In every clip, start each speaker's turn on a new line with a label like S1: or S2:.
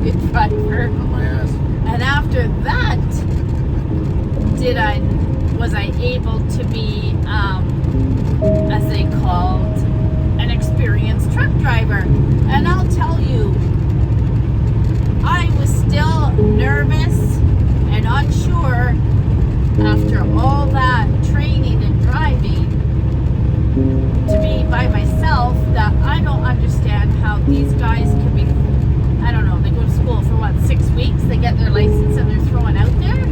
S1: good driver.
S2: On my ass.
S1: And after that, was I able to be, as they called, an experienced truck driver. And I'll tell you, I was still nervous and unsure after all that training and driving to be by myself, that I don't understand how these guys can be, I don't know, they go to school for what, 6 weeks? They get their license and they're throwing out there?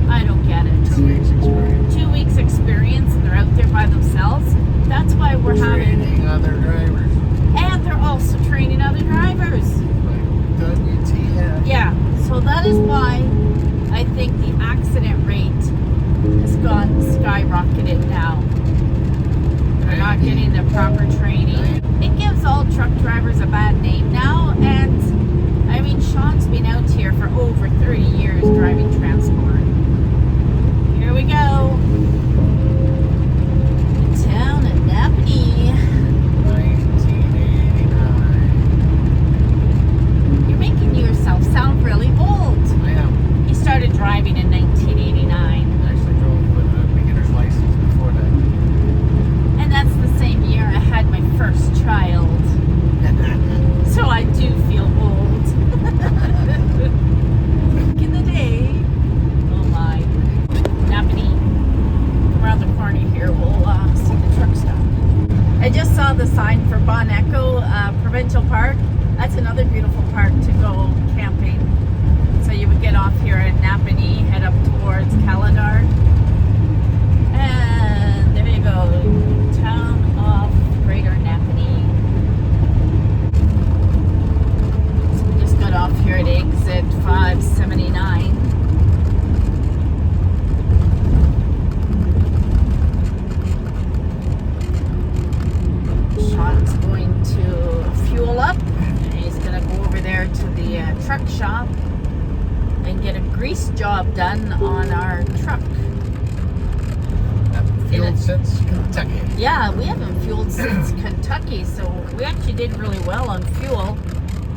S1: I don't get it.
S2: 2 weeks experience.
S1: 2 weeks experience and they're out there by themselves. That's why we're
S2: training other drivers.
S1: And they're also training other drivers.
S2: Like WTF.
S1: Yeah, so that is why I think the accident rate has gone skyrocketed now. They're not getting the proper training. It gives all truck drivers a bad name now, and I mean, Sean's been out here for over 30 years driving transport. Here we go. The town of Napanee.
S2: 1989.
S1: You're making yourself sound really old.
S2: I am.
S1: He started driving in 1989.
S2: I actually drove with a beginner's license before that.
S1: And that's the same year I had my first child. So I do feel old. Back in the day. Oh my. Napanee. Around the corner here, we'll see the truck stop. I just saw the sign for Bon Echo Provincial Park. That's another beautiful park to go camping. So you would get off here at Napanee, head up towards Caladar. And there you go. Town of Greater Napanee. So we just got off here at exit 579. Sean's going to fuel up. And he's going to go over there to the truck shop and get a grease job done on our truck.
S2: Fueled since Kentucky.
S1: Yeah, we haven't fueled since Kentucky, so we actually did really well on fuel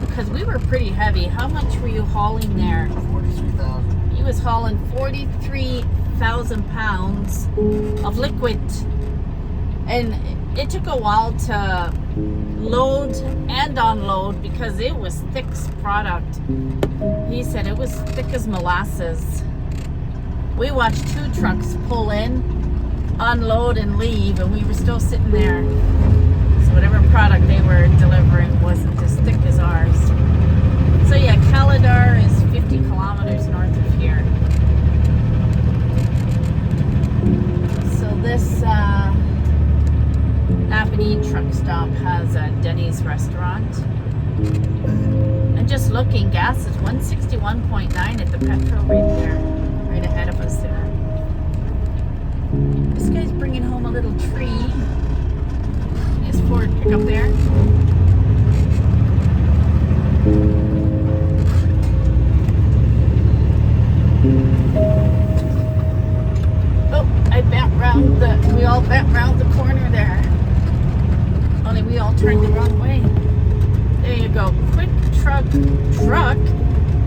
S1: because we were pretty heavy. How much were you hauling there?
S2: 43,000.
S1: He was hauling 43,000 pounds of liquid, and it took a while to load and unload because it was thick product. He said it was thick as molasses. We watched 2 trucks pull in, unload and leave, and we were still sitting there. So whatever product they were delivering wasn't as thick as ours. So yeah, Caladar is 50 kilometers north of here. So this Napanee truck stop has a Denny's restaurant. And just looking, gas is 161.9 at the petrol right there, right ahead of us there. This guy's bringing home a little tree. His Ford pickup there. Oh, we all bent round the corner there. Only we all turned the wrong way. There you go. Quick truck,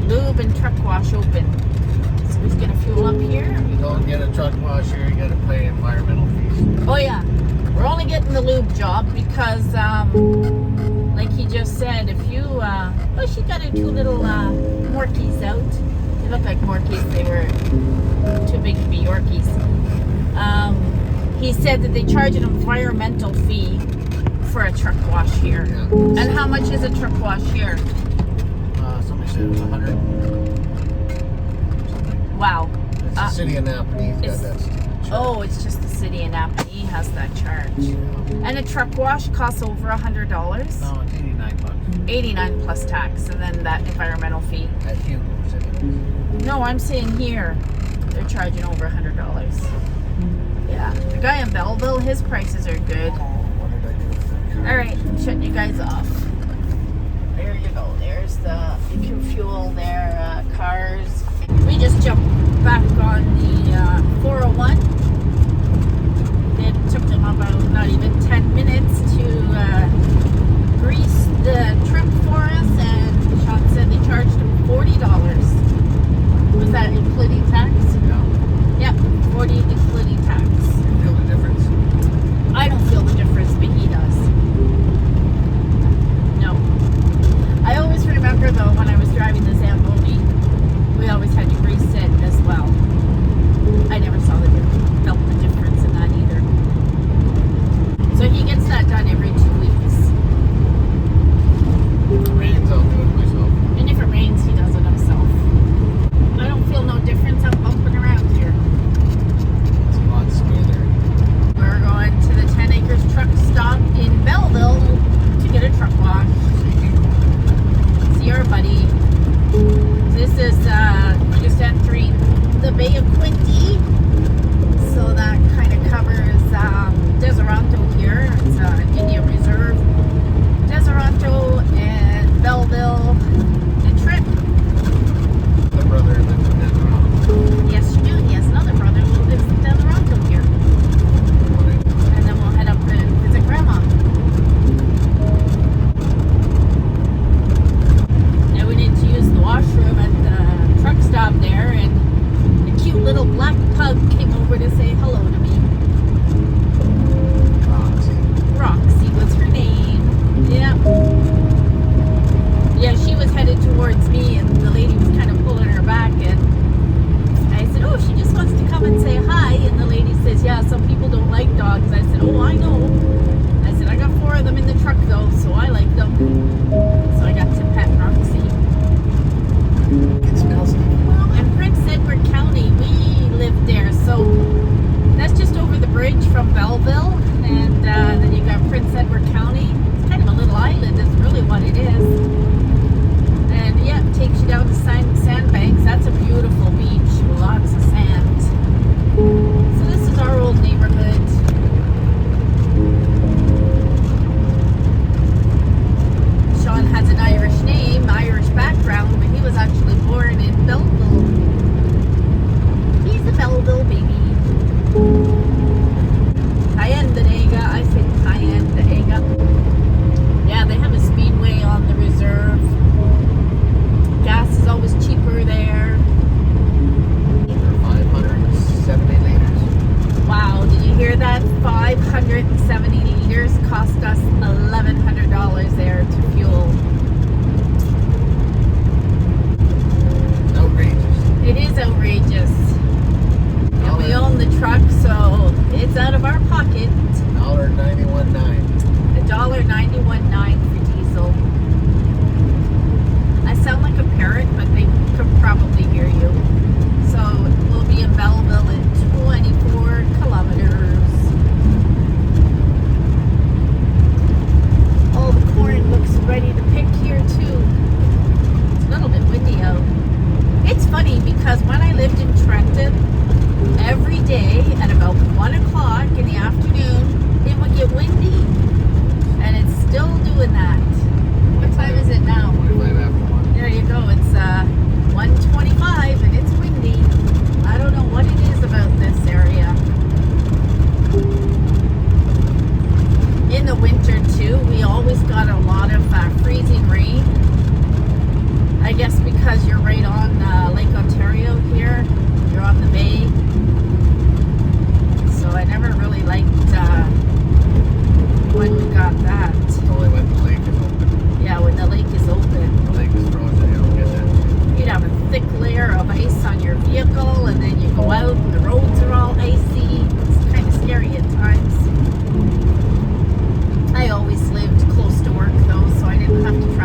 S1: lube and truck wash open. So he's gonna fuel up here.
S2: You don't get a truck wash here, you gotta pay environmental fees.
S1: Oh yeah, we're only getting the lube job because, like he just said, if you, oh, she got her 2 little Morkies out. They look like Morkies. They were too big to be Yorkies. He said that they charge an environmental fee for a truck wash here.
S2: Yeah.
S1: And how much is a truck wash here?
S2: Somebody said it was 100.
S1: Wow.
S2: It's the city of Napanee's got that charge.
S1: Oh, it's just the city of Napanee has that charge.
S2: Yeah.
S1: And a truck wash costs over $100.
S2: No, it's $89.
S1: 89 plus tax, and then that environmental fee.
S2: At Hugo's anyways.
S1: No, I'm saying here they're charging over $100. Yeah, the guy in Belleville, his prices are good.
S2: What did I do with that?
S1: All right, shutting you guys off. There you go. There's you can fuel their cars. We just jumped back on the 401. It took them about not even 10 minutes to grease the truck for us, and Sean said they charge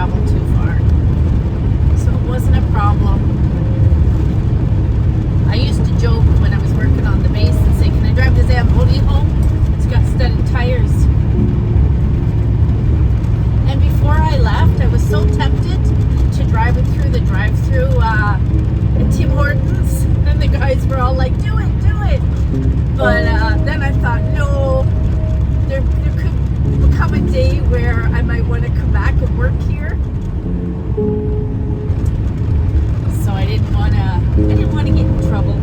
S1: travel too far. So it wasn't a problem. I used to joke when I was working on the base and say, can I drive the Zamboni home? It's got studded tires. And before I left, I was so tempted to drive it through the drive-thru at Tim Hortons. And the guys were all like, do it, do it. But then I thought, no, there could become a day where I might want to come back and work here. So I didn't want to get in trouble.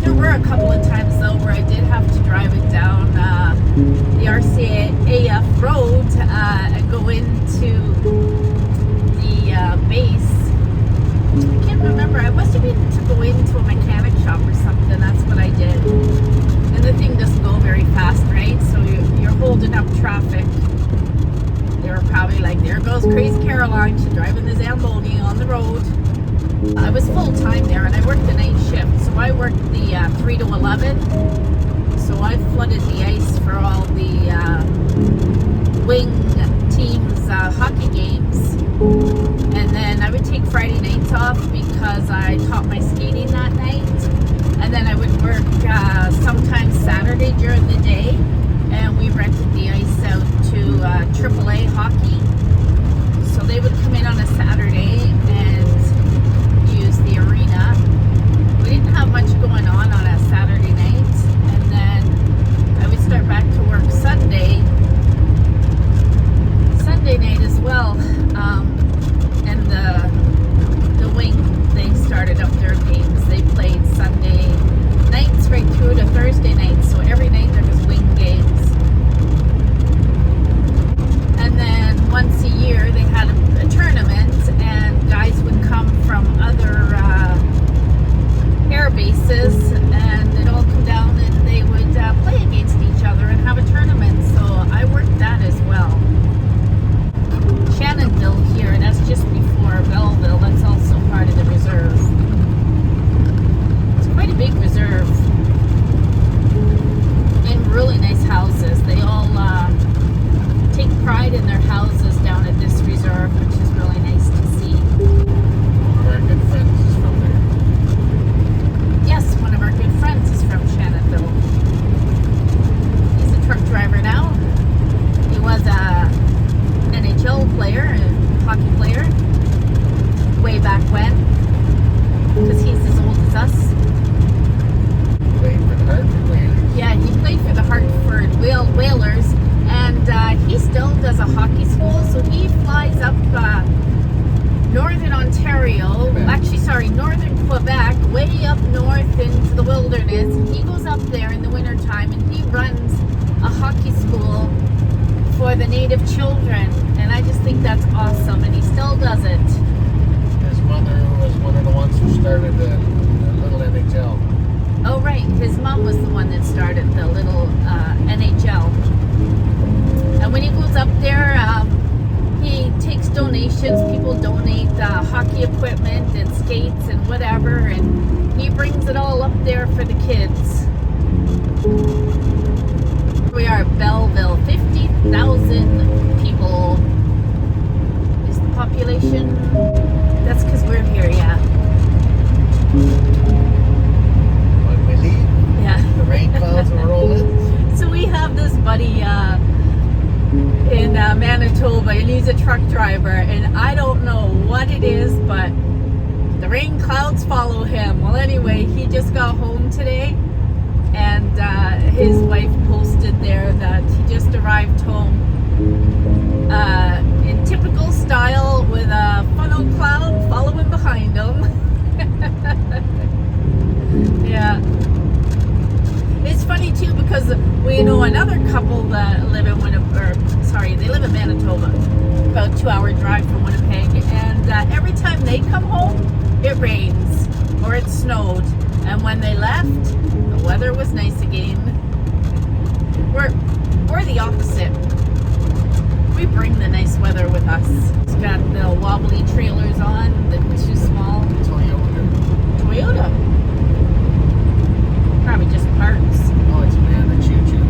S1: There were a couple of times though where I did have to drive it down the RCAF road and go into the base. I can't remember. I must have been to go into a mechanic shop or something. That's what I did. And the thing doesn't go very fast, right? So you're holding up traffic. They were probably like, there goes crazy Caroline. She's driving the Zamboni on the road. I was full-time there, and I worked the night shift. So I worked the 3 to 11. So I flooded the ice for all the wing teams' hockey games. And then I would take Friday nights off because I taught my skating that night. And then I would work sometimes Saturday during the day. And we rented the ice out to AAA hockey. So they would come in on a Saturday and use the arena. We didn't have much going on a Saturday night. And then I would start back to work Sunday night as well. And the wing, they started up their games. They played Sunday nights right through to Thursday nights. So every night there was wing games. And then once a year they had a tournament, and guys would come from other air bases, and they'd all come down and they would play against each other and have a tournament. So I worked that as well. Shannonville here, that's just before Belleville. That's also part of the reserve. It's quite a big reserve. And really nice houses. They all take pride in their houses down at this reserve, which is really nice to see.
S2: One of our good friends is from there.
S1: Yes, one of our good friends is from Shannonville. He's a truck driver now. He was a NHL player, a hockey player, way back when, because he's as old as us.
S2: Played for the Hartford Whalers.
S1: Yeah, he played for the Hartford Whalers, and he still does a hockey school, so he flies up northern Ontario, northern Quebec, way up north into the wilderness. He goes up there in the wintertime and he runs a hockey school for the native children, and I just think that's awesome, and he still does it.
S2: His mother was one of the ones who started the little NHL.
S1: Oh right, his mom was the one that started the little NHL. And when he goes up there, he takes donations. People donate hockey equipment and skates and whatever, and he brings it all up there for the kids. We are at Belleville. 50,000 people is the population. That's because we're here, yeah.
S2: When we leave,
S1: Yeah.
S2: the rain clouds will roll in.
S1: So we have this buddy in Manitoba, and he's a truck driver, and I don't know what it is, but the rain clouds follow him. Well, anyway, he just got home today, and his wife posted there that he just arrived home in typical style with a funnel cloud following behind him. Yeah. It's funny too, because we know another couple that live in they live in Manitoba, about a 2-hour drive from Winnipeg, and every time they come home, it rains or it snowed, and when they left, the weather was nice again. We're the opposite. We bring the nice weather with us. It's got the wobbly trailers on, the too small Toyota. Probably just parts.
S2: Oh, it's a man, a choo-choo.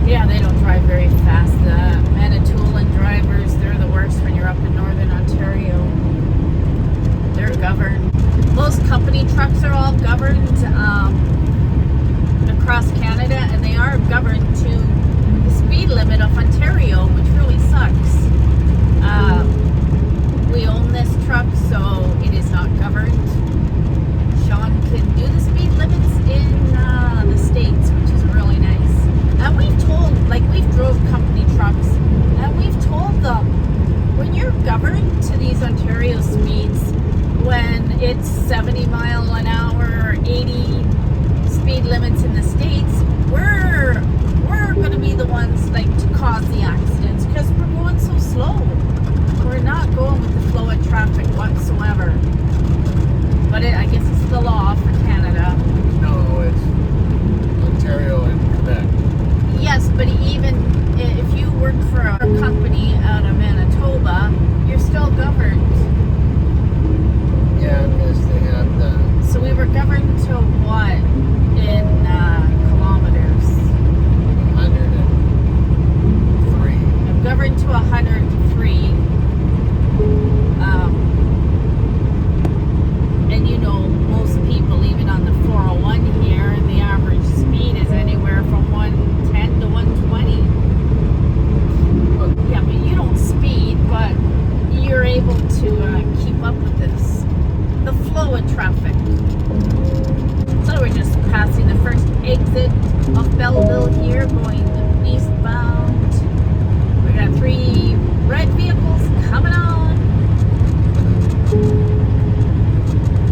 S1: Yeah, they don't drive very fast. Manitoba 70 mile an hour, 80 speed limits in the States, we're going to be the ones like to cause the accidents because we're going so slow. We're not going with the flow of traffic whatsoever. But I guess it's the law for Canada.
S2: No, it's Ontario and Quebec.
S1: Yes, but even if you work for a company out of Manitoba, you're still governed.
S2: Yeah, because they have the...
S1: So we were governed to what in kilometers?
S2: 103.
S1: I'm governed to 103. And you know, most people, even on the 401 here, the average speed is anywhere from 110 to 120. Yeah, but you don't speed, but you're able to keep up with the flow of traffic. So we're just passing the first exit of Belleville here, going eastbound. We got 3 red vehicles coming on.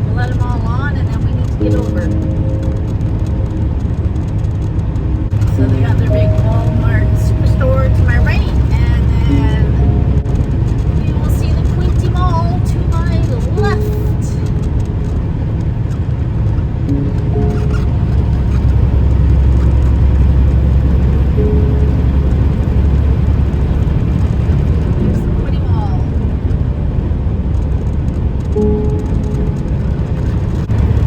S1: We'll let them all on, and then we need to get over. So they got their big Walmart superstore to my right, and then you will see the Quinte Mall to my left. Here's the Quinte Mall.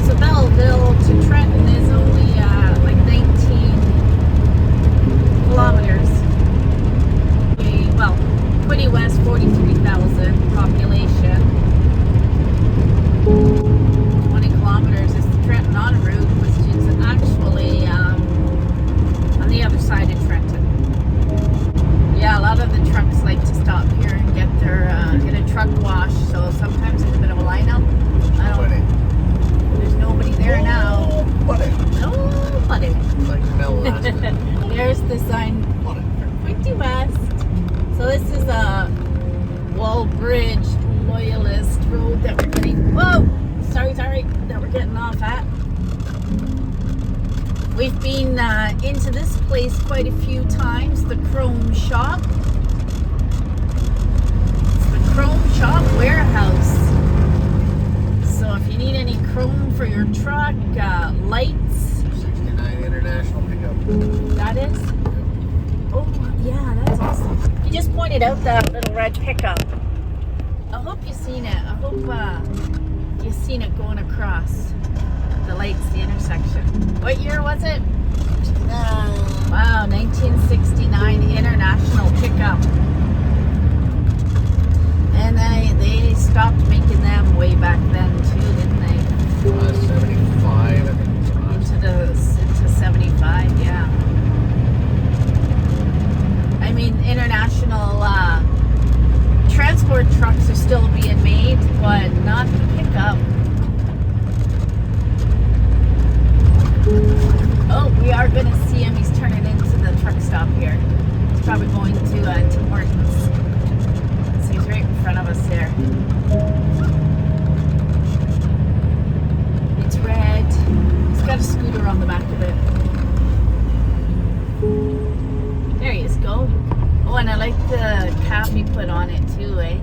S1: So Belleville to Trenton is only like 19 kilometers. Well, Quinte West, 43,000 population. 20 kilometers is the Trenton on route, which is actually on the other side of Trenton. Yeah, a lot of the trucks like to stop here and get a truck wash, so sometimes there's a bit of a lineup. There's nobody there now.
S2: Nobody.
S1: Nobody.
S2: Like Mel last time.
S1: There's the sign for Quinte West. So this is a Wall Bridge Loyalist road that we're getting. Whoa! Sorry, that we're getting off at. We've been into this place quite a few times, the Chrome Shop. It's the Chrome Shop Warehouse. So if you need any chrome for your truck, lights.
S2: 69 International pickup.
S1: That is? Oh, yeah, that's awesome. You just pointed out that little red pickup. I hope you've seen it. I hope you've seen it going across the lights, the intersection. What year was it? Wow, 1969 International pickup. And they stopped making them way back then too, didn't they?
S2: 75, I think.
S1: Into 75, yeah. I mean, international transport trucks are still being made, but not the pickup. Oh, we are going to see him. He's turning into the truck stop here. He's probably going to Tim Hortons. So he's right in front of us there. It's red. He's got a scooter on the back of it. There he is, go. Oh, and I like the cap he put on it too, eh?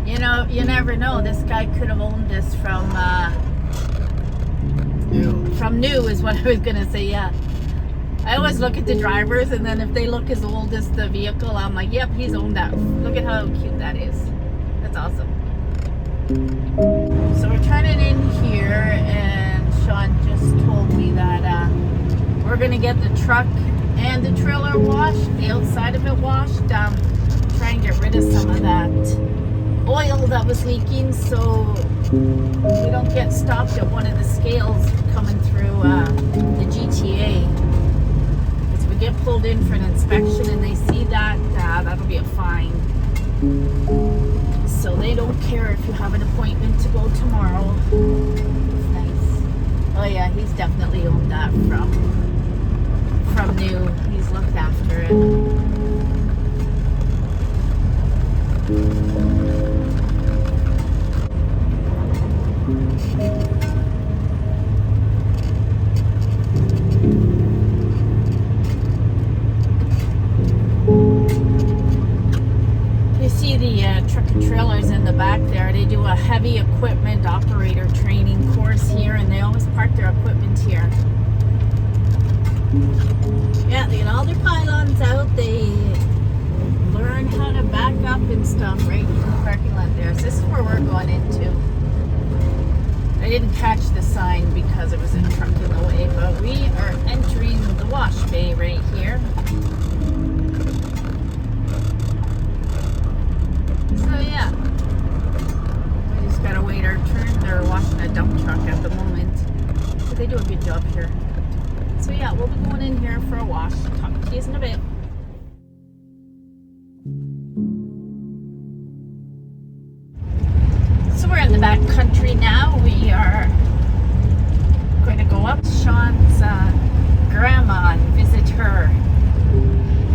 S1: You know, you never know. This guy could have owned this from new is what I was going to say, yeah. I always look at the drivers, and then if they look as old as the vehicle, I'm like, yep, he's owned that. Look at how cute that is. That's awesome. So we're turning in here, and Sean just told me that we're going to get the truck and the trailer washed, the outside of it washed, try and get rid of some of that oil that was leaking, so we don't get stopped at one of the scales coming through the GTA. Because we get pulled in for an inspection and they see that, that'll be a fine. So they don't care if you have an appointment to go tomorrow. It's nice. Oh yeah, he's definitely owned that from new. He's looked after it. truck and trailers in the back there. They do a heavy equipment operator training course here, and they always park their equipment here. Yeah, they get all their pylons out. They learn how to back up and stuff right in the parking lot there. So this is where we're going into. I didn't catch the sign because it was a truck in the way, but we are entering the wash bay right here. So yeah, we just gotta wait our turn. They're washing a dump truck at the moment, but they do a good job here. So yeah, we'll be going in here for a wash. Talk to you in a bit. So we're in the back country now. We are going to go up Sean's grandma and visit her.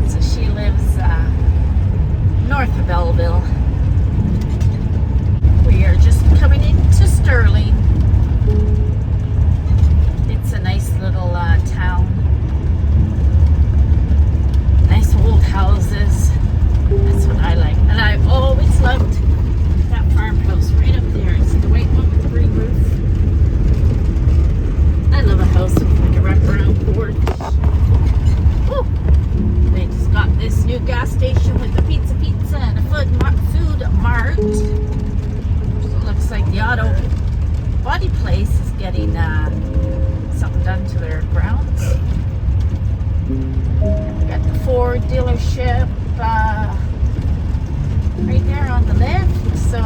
S1: So she lives north of Belleville. We are just coming into Sterling. It's a nice little town. Nice old houses. That's what I like. And I've always loved that farmhouse right up there. You see the white one with the green roof? I love a house with like a wraparound porch. Woo! They just got this new gas station with the pizza and a food mart. Looks like the auto body place is getting something done to their grounds. We got the Ford dealership right there on the left. So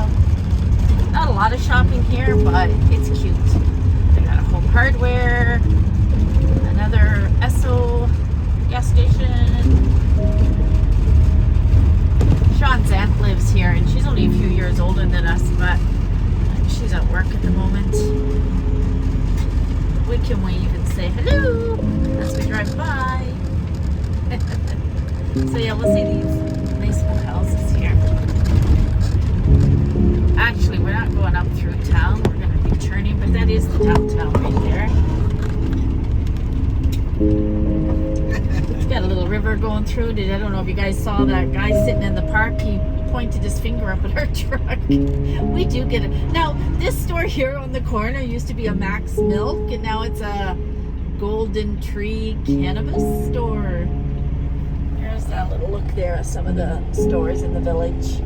S1: not a lot of shopping here, but it's cute. They got a Home Hardware, another Esso gas station. Sean's aunt lives here, and she's only a few years older than us, but she's at work at the moment. We can wave and say hello as we drive by. So yeah, we'll see these nice little houses here. Actually, we're not going up through town. We're going to be turning, but that is the downtown right there. It's got a little river going through it. I don't know if you guys saw that guy sitting in the park. He pointed his finger up at our truck. We do get it. Now, this store here on the corner used to be a Max Milk, and now it's a Golden Tree Cannabis store. There's that little look there at some of the stores in the village.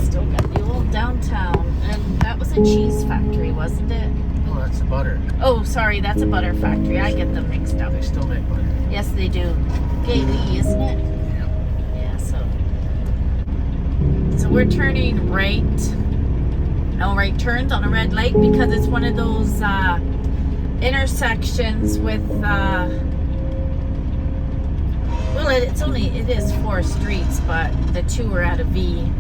S1: Still got the old downtown, and that was a cheese factory, wasn't it?
S2: Oh, that's the butter.
S1: Oh, sorry, that's a butter factory. I get them mixed up.
S2: They still make butter.
S1: Yes, they do. Gaily, isn't it?
S2: Yeah.
S1: Yeah, so we're turning right. No right turns on a red light because it's one of those intersections with well, it is 4 streets, but the 2 are at a V.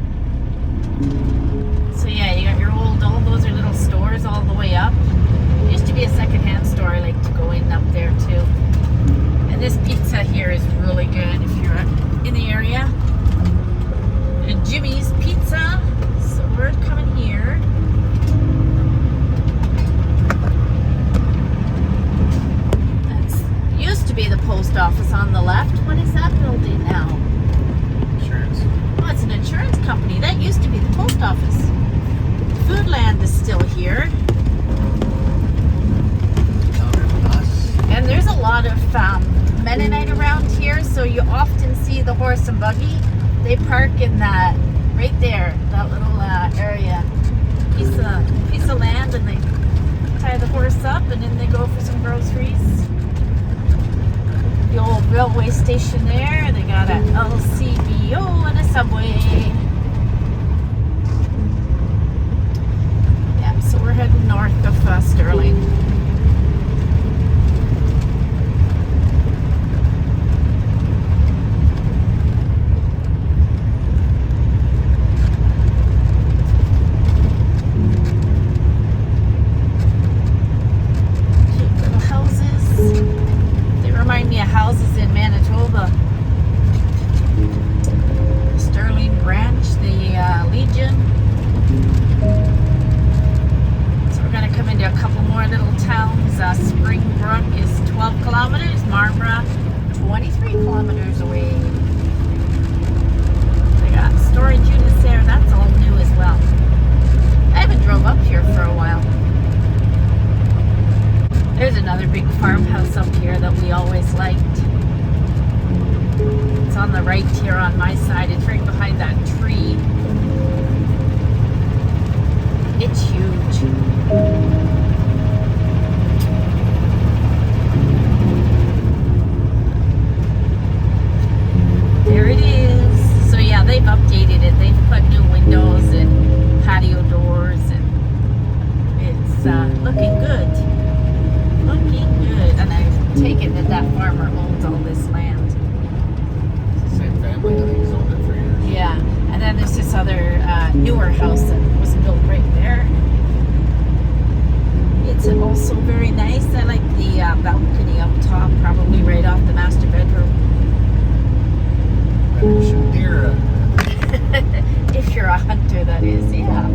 S1: So yeah, you got your all those are little stores all the way up. It used to be a secondhand store. I like to go in up there too. And this pizza here is really good if you're in the area. And Jimmy's Pizza. So we're coming here. Used to be the post office on the left. What is that building now?
S2: Insurance.
S1: Oh, it's an insurance company. That used to be the post office. Foodland is still here. And there's a lot of Mennonite around here, so you often see the horse and buggy. They park in that, right there, that little area. Piece of land, and they tie the horse up, and then they go for some groceries. The old railway station there. They got a LCBO and a subway. Yeah, so we're heading north of Sterling. Cute little houses. They remind me of houses in Manitoba. The Sterling branch, the Legion. So we're going to come into a couple more little towns. Springbrook is 12 kilometers. Marlborough, 23 kilometers away. on the right here on my side. It's right behind that tree. It's huge. There it is. So yeah, they've updated it. They've put new windows and patio doors, and it's looking good. Looking good. And I've taken that that farmer owns all this land.
S2: It's the same family. I think he's owned it for years.
S1: Yeah. And then there's this other newer house that was built right there. It's also very nice. I like the balcony up top, probably right off the master bedroom.
S2: Maybe you should deer
S1: If you're a hunter, that is, yeah.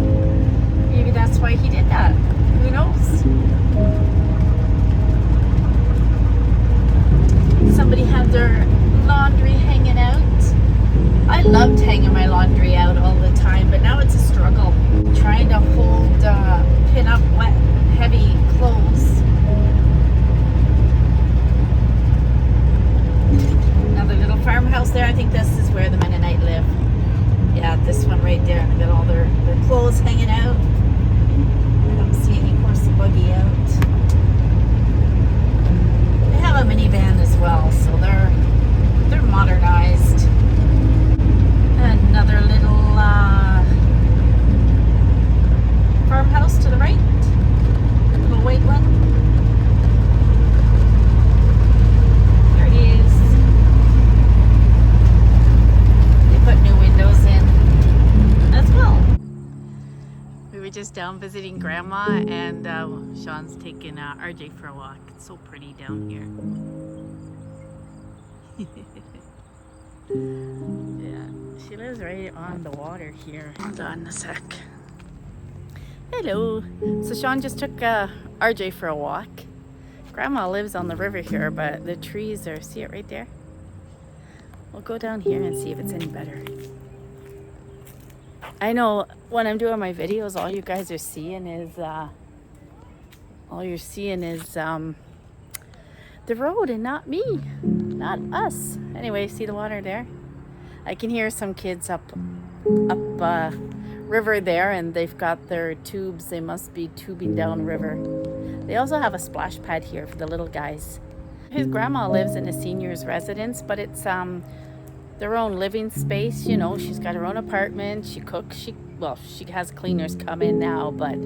S1: Maybe that's why he did that. Who knows? Somebody had their laundry hanging out. I loved hanging my laundry out all the time, but now it's a struggle trying to hold, pin up wet, heavy clothes. Another little farmhouse there. I think this is where the Mennonite live. Yeah, this one right there. They got all their clothes hanging out. I don't see any horse and buggy out. They have a minivan as well, so they're modernized. Another little farmhouse to the right. Little white one. There it is. They put new windows in as well. We were just down visiting Grandma, and Sean's taking RJ for a walk. It's so pretty down here. Yeah, she lives right on the water here. Hold on a sec. Hello. So Sean just took RJ for a walk. Grandma lives on the river here, but the trees are, see it right there? We'll go down here and see if it's any better. I know when I'm doing my videos, all you guys are seeing is the road and not me, not us. Anyway, see the water there? I can hear some kids up river there, and they've got their tubes. They must be tubing down river. They also have a splash pad here for the little guys. His grandma lives in a senior's residence, but it's their own living space. You know, she's got her own apartment. She cooks. She has cleaners come in now, but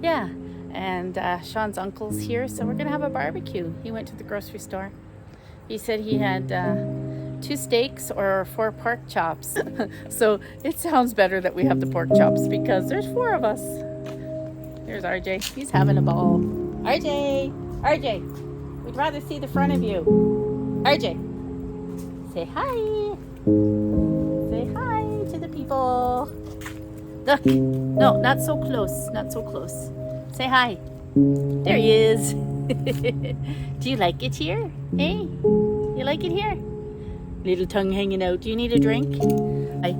S1: yeah. And Sean's uncle's here, so we're gonna have a barbecue. He went to the grocery store. He said he had 2 steaks or 4 pork chops. So it sounds better that we have the pork chops because there's 4 of us. There's RJ. He's having a ball. RJ, we'd rather see the front of you. RJ, say hi. Say hi to the people. Look, no, not so close, not so close. Say hi. There he is. Do you like it here? Hey, you like it here? Little tongue hanging out. Do you need a drink? Hi.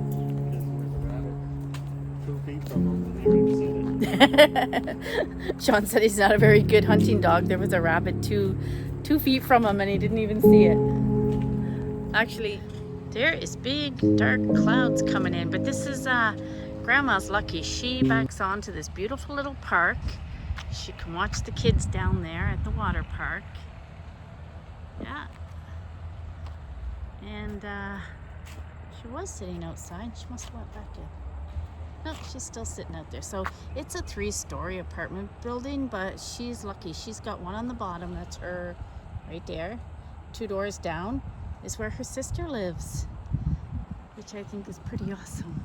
S2: 2 feet from him. They already seen it.
S1: Sean said he's not a very good hunting dog. There was a rabbit 2 feet from him and he didn't even see it. Actually, there is big dark clouds coming in, but this is Grandma's lucky. She backs onto this beautiful little park. She can watch the kids down there at the water park. Yeah. And she was sitting outside. She must have went back in. No, she's still sitting out there. So it's a 3-story apartment building, but she's lucky. She's got one on the bottom. That's her right there. 2 doors down is where her sister lives, which I think is pretty awesome.